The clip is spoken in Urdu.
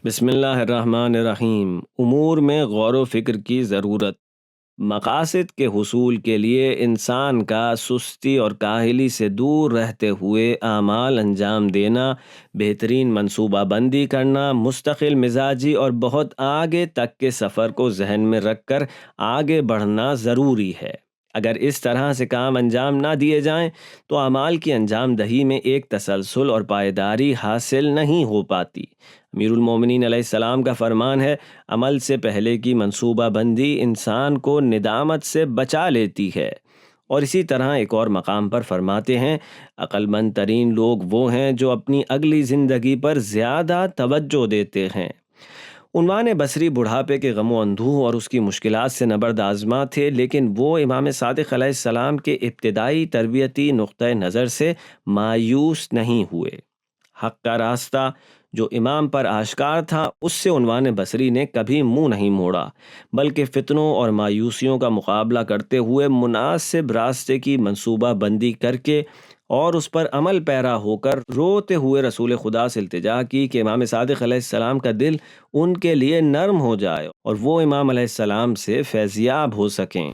بسم اللہ الرحمن الرحیم۔ امور میں غور و فکر کی ضرورت۔ مقاصد کے حصول کے لیے انسان کا سستی اور کاہلی سے دور رہتے ہوئے اعمال انجام دینا، بہترین منصوبہ بندی کرنا، مستقل مزاجی اور بہت آگے تک کے سفر کو ذہن میں رکھ کر آگے بڑھنا ضروری ہے۔ اگر اس طرح سے کام انجام نہ دیے جائیں تو اعمال کی انجام دہی میں ایک تسلسل اور پائیداری حاصل نہیں ہو پاتی۔ امیر المومنین علیہ السلام کا فرمان ہے، عمل سے پہلے کی منصوبہ بندی انسان کو ندامت سے بچا لیتی ہے۔ اور اسی طرح ایک اور مقام پر فرماتے ہیں، عقل مند ترین لوگ وہ ہیں جو اپنی اگلی زندگی پر زیادہ توجہ دیتے ہیں۔ عنوان بصری بڑھاپے کے غم و اندوہ اور اس کی مشکلات سے نبرد آزما تھے، لیکن وہ امام صادق علیہ السلام کے ابتدائی تربیتی نقطہ نظر سے مایوس نہیں ہوئے۔ حق کا راستہ جو امام پر آشکار تھا، اس سے عنوان بصری نے کبھی منہ نہیں موڑا، بلکہ فتنوں اور مایوسیوں کا مقابلہ کرتے ہوئے مناسب راستے کی منصوبہ بندی کر کے اور اس پر عمل پیرا ہو کر روتے ہوئے رسول خدا سے التجا کی کہ امام صادق علیہ السلام کا دل ان کے لیے نرم ہو جائے اور وہ امام علیہ السلام سے فیضیاب ہو سکیں۔